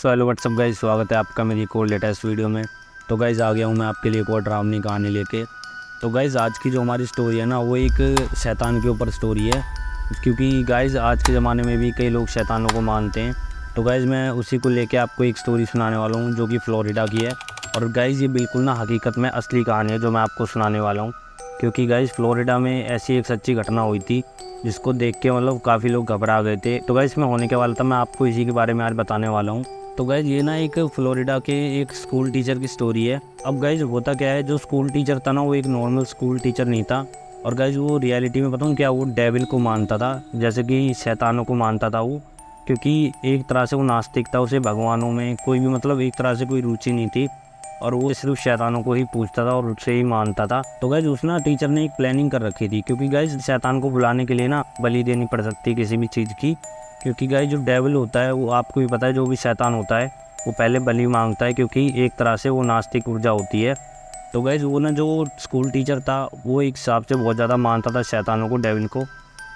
So hello what's up guys, स्वागत है आपका मेरी एक और लेटेस्ट वीडियो में। तो गाइस आ गया हूँ मैं आपके लिए एक और डरावनी कहानी लेके। तो गाइस आज की जो हमारी स्टोरी है ना, वो एक शैतान के ऊपर स्टोरी है, क्योंकि गाइस आज के ज़माने में भी कई लोग शैतानों को मानते हैं। तो गाइस मैं उसी को लेके आपको एक स्टोरी सुनाने वाला हूँ जो कि फ्लोरिडा की है। और गाइस ये बिल्कुल ना हकीकत में असली कहानी है जो मैं आपको सुनाने वाला हूँ, क्योंकि गाइस फ्लोरिडा में ऐसी एक सच्ची घटना हुई थी जिसको देख के मतलब काफ़ी लोग घबरा गए थे। तो गाइस इसमें होने के वाला था, मैं आपको इसी के बारे में आज बताने वाला हूँ। तो गाइज ये ना एक फ्लोरिडा के एक स्कूल टीचर की स्टोरी है। अब गाइज होता क्या है, जो स्कूल टीचर था ना वो एक नॉर्मल स्कूल टीचर नहीं था। और गाइज वो रियलिटी में बताऊँ क्या, वो डेविल को मानता था, जैसे कि शैतानों को मानता था वो। क्योंकि एक तरह से वो नास्तिक था, उसे भगवानों में कोई भी मतलब एक तरह से कोई रुचि नहीं थी, और वो सिर्फ शैतानों को ही पूछता था और उससे ही मानता था। तो गाइज उस ना टीचर ने एक प्लानिंग कर रखी थी, क्योंकि गाइज शैतान को बुलाने के लिए ना बलि देनी पड़ सकती है किसी भी चीज़ की। क्योंकि गाइज जो डेविल होता है वो आपको भी पता है, जो भी शैतान होता है वो पहले बलि मांगता है, क्योंकि एक तरह से वो नास्तिक ऊर्जा होती है। तो गाइज वो ना जो स्कूल टीचर था वो एक हिसाब से बहुत ज़्यादा मानता था शैतानों को, डेविल को।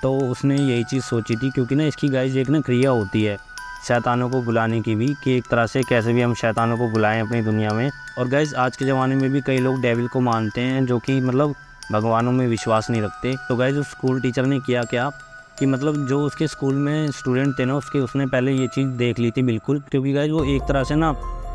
तो उसने यही चीज़ सोची थी, क्योंकि ना इसकी गाइज एक ना क्रिया होती है शैतानों को बुलाने की भी, कि एक तरह से कैसे भी हम शैतानों को बुलाएं अपनी दुनिया में। और गाइज आज के ज़माने में भी कई लोग डेविल को मानते हैं जो कि मतलब भगवानों में विश्वास नहीं रखते। तो गाइज उस स्कूल टीचर ने किया क्या कि मतलब जो उसके स्कूल में स्टूडेंट थे ना उसने पहले ये चीज़ देख ली थी बिल्कुल, क्योंकि गाइज वो एक तरह से ना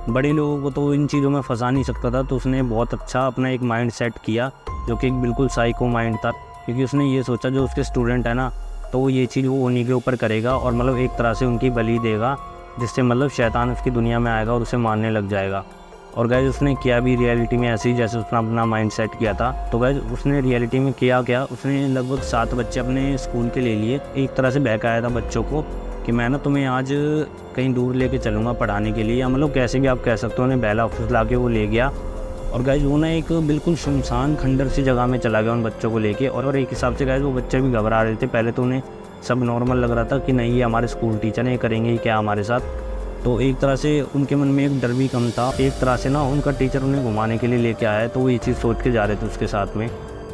बड़े लोगों को तो इन चीज़ों में फंसा नहीं सकता था। तो उसने बहुत अच्छा अपना एक माइंड सेट किया जो कि एक बिल्कुल साइको माइंड था, क्योंकि उसने ये सोचा जो उसके स्टूडेंट है ना, तो वो ये चीज़ वो उन्हीं के ऊपर करेगा और मतलब एक तरह से उनकी बलि देगा, जिससे मतलब शैतान उसकी दुनिया में आएगा और उसे मारने लग जाएगा। और गाइज उसने किया भी रियलिटी में ऐसे ही जैसे उसने अपना माइंड सेट किया था। तो गाइज उसने रियलिटी में किया क्या, उसने लगभग 7 बच्चे अपने स्कूल के ले लिए, एक तरह से बहकाया था बच्चों को कि मैं ना तुम्हें आज कहीं दूर लेके चलूँगा पढ़ाने के लिए, या मतलब कैसे भी आप कह सकते हो। उन्हें बेला ऑफिस ला के वो ले गया, और गाइज वो ना एक बिल्कुल सुनसान खंडर सी जगह में चला गया उन बच्चों को लेके। और एक हिसाब से गाइज वो बच्चे भी घबरा रहे थे। पहले तो उन्हें सब नॉर्मल लग रहा था कि नहीं ये हमारे स्कूल टीचर हैं, ये करेंगे ही क्या हमारे साथ। तो एक तरह से उनके मन में एक डर भी कम था। एक तरह से ना उनका टीचर उन्हें घुमाने के लिए लेके आया है, तो वो ये चीज़ सोच के जा रहे थे उसके साथ में।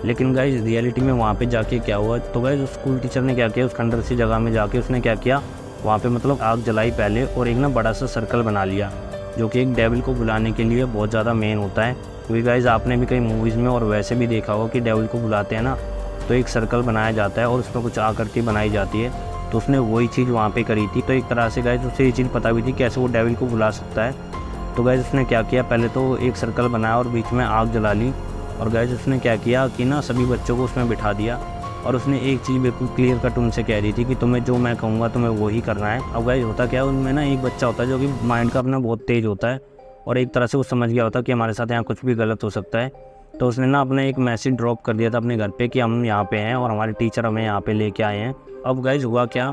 लेकिन गाइज रियलिटी में वहाँ पे जाके क्या हुआ, तो गाइज उस स्कूल टीचर ने क्या किया, उस खंडर सी जगह में जाके उसने क्या किया, वहाँ पे मतलब आग जलाई पहले और एक ना बड़ा सा सर्कल बना लिया, जो कि एक डेविल को बुलाने के लिए बहुत ज़्यादा मेन होता है। क्योंकि गाइज आपने भी कई मूवीज़ में और वैसे भी देखा होगा कि डेविल को बुलाते हैं ना, तो एक सर्कल बनाया जाता है और उसमें कुछ आकृति बनाई जाती है। तो उसने वही चीज़ वहाँ पे करी थी। तो एक तरह से गाइज उसे ये चीज़ पता भी थी कैसे वो डेविल को बुला सकता है। तो गाइज उसने क्या किया, पहले तो एक सर्कल बनाया और बीच में आग जला ली। और गाइज उसने क्या किया कि ना सभी बच्चों को उसमें बिठा दिया, और उसने एक चीज़ बिल्कुल क्लियर कट उनसे कह रही थी कि तुम्हें जो मैं कहूँगा तुम्हें वो ही करना है। अब गाइज होता क्या है, उनमें ना एक बच्चा होता है जो कि माइंड का अपना बहुत तेज़ होता है, और एक तरह से वो समझ गया होता है कि हमारे साथ यहाँ कुछ भी गलत हो सकता है। तो उसने ना अपना एक मैसेज ड्रॉप कर दिया था अपने घर पे कि हम यहाँ पे हैं और हमारे टीचर हमें यहाँ पे लेके आए हैं। अब गाइज हुआ क्या,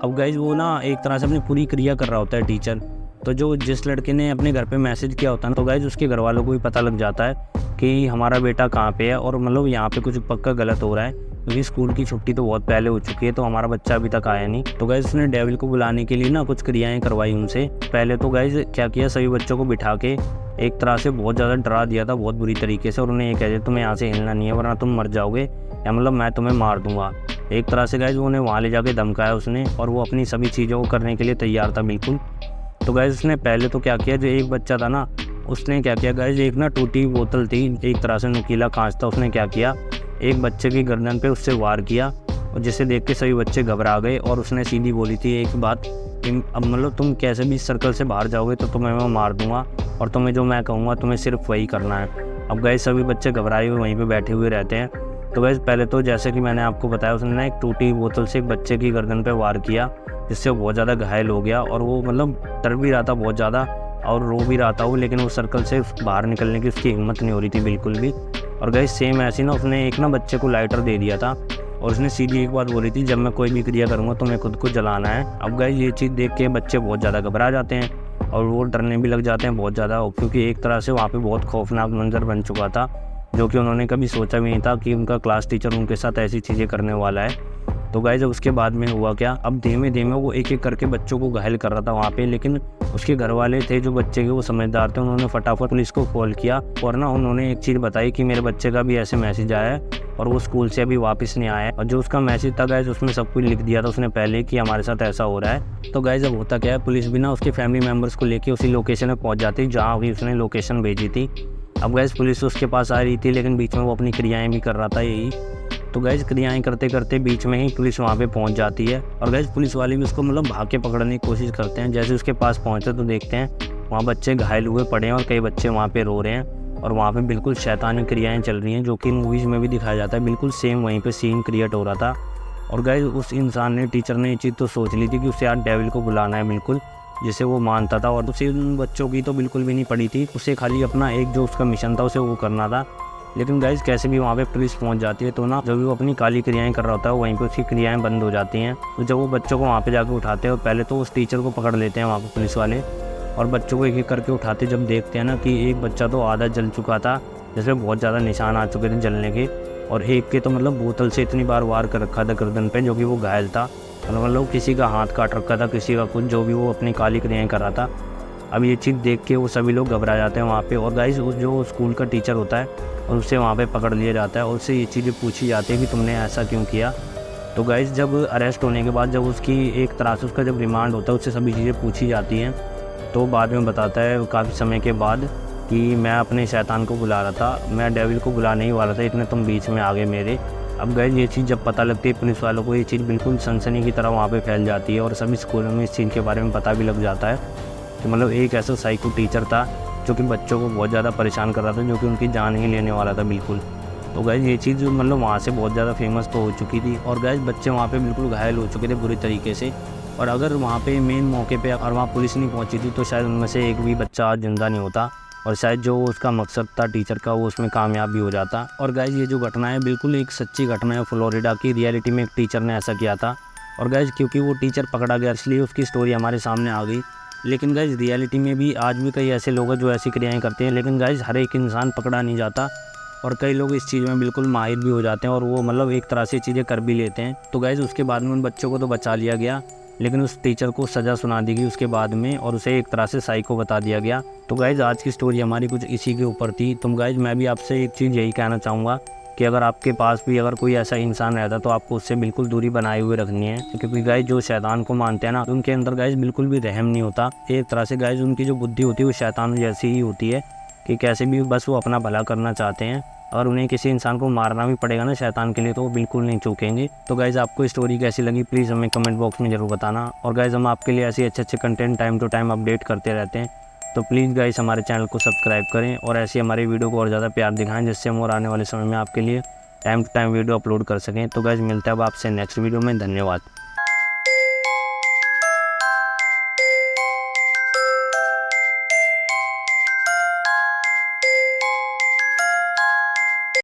अब गाइज वो ना एक तरह से अपनी पूरी क्रिया कर रहा होता है टीचर। तो जो जिस लड़के ने अपने घर पे मैसेज किया होता है ना, तो गाइज उसके घर वालों को भी पता लग जाता है कि हमारा बेटा कहाँ पे है, और मतलब यहाँ पे कुछ पक्का गलत हो रहा है, क्योंकि स्कूल की छुट्टी तो बहुत पहले हो चुकी है, तो हमारा बच्चा अभी तक आया नहीं। तो गाइज उसने डेविल को बुलाने के लिए ना कुछ क्रियाएं करवाई उनसे। पहले तो गाइज क्या किया, सभी बच्चों को बिठा के एक तरह से बहुत ज़्यादा डरा दिया था, बहुत बुरी तरीके से। और उन्हें ये कह दिया तुम्हें यहाँ से हिलना नहीं है वरना तुम मर जाओगे, या मतलब मैं तुम्हें मार दूंगा। एक तरह से गाइज उन्हें वहाँ ले जाके धमकाया उसने, और वो अपनी सभी चीज़ों को करने के लिए तैयार था बिल्कुल। तो गाइज उसने पहले तो क्या किया, जो एक बच्चा था ना उसने क्या किया गाइज, एक ना टूटी बोतल थी, एक तरह से नुकीला कांच था, उसने क्या किया एक बच्चे की गर्दन पे उससे वार किया, और जिसे देख के सभी बच्चे घबरा गए। और उसने सीधी बोली थी एक बात कि अब मतलब तुम कैसे भी इस सर्कल से बाहर जाओगे तो तुम्हें मैं मार दूंगा, और तुम्हें जो मैं कहूँगा तुम्हें सिर्फ वही करना है। अब गाइज सभी बच्चे घबराए हुए वहीं पे बैठे हुए रहते हैं। तो गाइज पहले तो जैसे कि मैंने आपको बताया, उसने ना एक टूटी बोतल से एक बच्चे की गर्दन पे वार किया, जिससे वो बहुत ज़्यादा घायल हो गया, और वो मतलब डर भी रहा था बहुत ज़्यादा और रो भी रहा था वो, लेकिन उस सर्कल से बाहर निकलने की उसकी हिम्मत नहीं हो रही थी बिल्कुल भी। और गाइज सेम ऐसे ना उसने एक ना बच्चे को लाइटर दे दिया था, और उसने सीधी एक बात बोली थी, जब मैं कोई भी क्रिया करूँगा तो मैं खुद को जलाना है। अब गाइज ये चीज़ देख के बच्चे बहुत ज़्यादा घबरा जाते हैं और वो डरने भी लग जाते हैं बहुत ज़्यादा, क्योंकि एक तरह से वहाँ पे बहुत खौफनाक मंजर बन चुका था, जो कि उन्होंने कभी सोचा भी नहीं था कि उनका क्लास टीचर उनके साथ ऐसी चीज़ें करने वाला है। तो गाइज उसके बाद में हुआ क्या, अब धीमे धीमे वो एक एक करके बच्चों को घायल कर रहा था वहाँ पे, लेकिन उसके घर वाले थे जो बच्चे के वो समझदार थे, उन्होंने फटाफट पुलिस को कॉल किया, और ना उन्होंने एक चीज़ बताई कि मेरे बच्चे का भी ऐसे मैसेज आया है और वो स्कूल से अभी वापस नहीं आया है। और जो उसका मैसेज था गाइज उसमें सब कुछ लिख दिया था उसने पहले कि हमारे साथ ऐसा हो रहा है। तो गाइज अब होता क्या है, पुलिस भी ना उसके फैमिली मेम्बर्स को लेके उसी लोकेशन में पहुंच जाती जहाँ भी उसने लोकेशन भेजी थी। अब गाइज पुलिस उसके पास आ रही थी, लेकिन बीच में वो अपनी क्रियाएँ भी कर रहा था यही। तो गाइज क्रियाएँ करते करते बीच में ही पुलिस वहाँ पे पहुँच जाती है। और गाइज पुलिस वाले भी उसको मतलब भाग के पकड़ने की कोशिश करते हैं। जैसे उसके पास पहुँचे तो देखते हैं वहाँ बच्चे घायल हुए पड़े हैं और कई बच्चे वहाँ पे रो रहे हैं। और वहाँ पे बिल्कुल शैतानी क्रियाएँ चल रही हैं, जो कि मूवीज़ में भी दिखाया जाता है। बिल्कुल सेम वहीं पे सीन क्रिएट हो रहा था। और गाइज उस इंसान ने, टीचर ने ये चीज़ तो सोच ली थी कि उसे यार डेविल को बुलाना है बिल्कुल, जिसे वो मानता था। और उसे उन बच्चों की तो बिल्कुल भी नहीं पड़ी थी, उसे खाली अपना एक जो उसका मिशन था उसे वो करना था। लेकिन गाइज कैसे भी वहाँ पे पुलिस पहुँच जाती है, तो ना जब वो अपनी काली क्रियाएँ कर रहा होता है वहीं पे उसकी क्रियाएँ बंद हो जाती हैं। तो जब वो बच्चों को वहाँ पे जाकर उठाते हैं, और पहले तो उस टीचर को पकड़ लेते हैं वहाँ पे पुलिस वाले, और बच्चों को एक एक करके उठाते जब देखते हैं ना कि एक बच्चा तो आधा जल चुका था, जिसमें बहुत ज़्यादा निशान आ चुके थे जलने के, और एक के तो मतलब बोतल से इतनी बार वार कर रखा था गर्दन पे, जो कि वो घायल था। मतलब किसी का हाथ काट रखा था, किसी का कुछ, जो भी वो अपनी काली क्रियाएँ कर रहा था। अब ये चीज़ देख के वो सभी लोग घबरा जाते हैं वहाँ पे। और गाइस उस जो स्कूल का टीचर होता है और उससे वहाँ पे पकड़ लिया जाता है और उससे ये चीज़ें पूछी जाती है कि तुमने ऐसा क्यों किया। तो गाइस जब अरेस्ट होने के बाद जब उसकी एक तरह से उसका जब रिमांड होता है, उससे सभी चीज़ें पूछी जाती हैं, तो बाद में बताता है काफ़ी समय के बाद कि मैं अपने शैतान को बुला रहा था, मैं डेविल को बुलाने ही वाला था, इतने तुम बीच में आ गए मेरे। अब गाइस ये चीज़ जब पता लगती है पुलिस वालों को, ये चीज़ बिल्कुल सनसनी की तरह वहाँ पे फैल जाती है और सभी स्कूलों में इस चीज़ के बारे में पता भी लग जाता है कि मतलब एक ऐसा साइको टीचर था जो कि बच्चों को बहुत ज़्यादा परेशान कर रहा था, जो कि उनकी जान ही लेने वाला था बिल्कुल। तो गाइस ये चीज़ मतलब वहाँ से बहुत ज़्यादा फेमस तो हो चुकी थी, और गाइस बच्चे वहाँ पे बिल्कुल घायल हो चुके थे बुरी तरीके से। और अगर वहाँ पे मेन मौके पे और वहाँ पुलिस नहीं पहुँची थी, तो शायद उनमें से एक भी बच्चा आज जिंदा नहीं होता, और शायद जो उसका मकसद था टीचर का वो उसमें कामयाब भी हो जाता। और गाइस ये जो घटना है बिल्कुल एक सच्ची घटना है फ्लोरिडा की, रियलिटी में एक टीचर ने ऐसा किया था। और गाइस क्योंकि वो टीचर पकड़ा गया इसलिए उसकी स्टोरी हमारे सामने आ गई। लेकिन गाइस रियलिटी में भी आज भी कई ऐसे लोग हैं जो ऐसी क्रियाएं करते हैं, लेकिन गाइस हर एक इंसान पकड़ा नहीं जाता, और कई लोग इस चीज़ में बिल्कुल माहिर भी हो जाते हैं और वो मतलब एक तरह से चीज़ें कर भी लेते हैं। तो गाइस उसके बाद में उन बच्चों को तो बचा लिया गया, लेकिन उस टीचर को सज़ा सुना दी गई उसके बाद में, और उसे एक तरह से साइको बता दिया गया। तो गाइस आज की स्टोरी हमारी कुछ इसी के ऊपर थी। तो गाइस मैं भी आपसे एक चीज़ यही कहना चाहूँगा कि अगर आपके पास भी अगर कोई ऐसा इंसान रहता तो आपको उससे बिल्कुल दूरी बनाए हुए रखनी है, क्योंकि गाइस जो शैतान को मानते हैं ना, उनके अंदर गाइस बिल्कुल भी रहम नहीं होता। एक तरह से गाइस उनकी जो बुद्धि होती है वो शैतान जैसी ही होती है कि कैसे भी बस वो अपना भला करना चाहते हैं, और उन्हें किसी इंसान को मारना भी पड़ेगा ना शैतान के लिए, तो वो बिल्कुल नहीं चूकेंगे। तो गाइज़ आपको स्टोरी कैसी लगी प्लीज़ हमें कमेंट बॉक्स में ज़रूर बताना। और गाइज़ हम आपके लिए ऐसे अच्छे content time to time update करते रहते हैं, तो प्लीज़ गाइज़ हमारे चैनल को सब्सक्राइब करें और ऐसी हमारी वीडियो को और ज़्यादा प्यार दिखाएं, जिससे हम और आने वाले समय में आपके लिए time to time video upload कर सकें। तो गाइज़ मिलते हैं अब आपसे नेक्स्ट वीडियो में। धन्यवाद।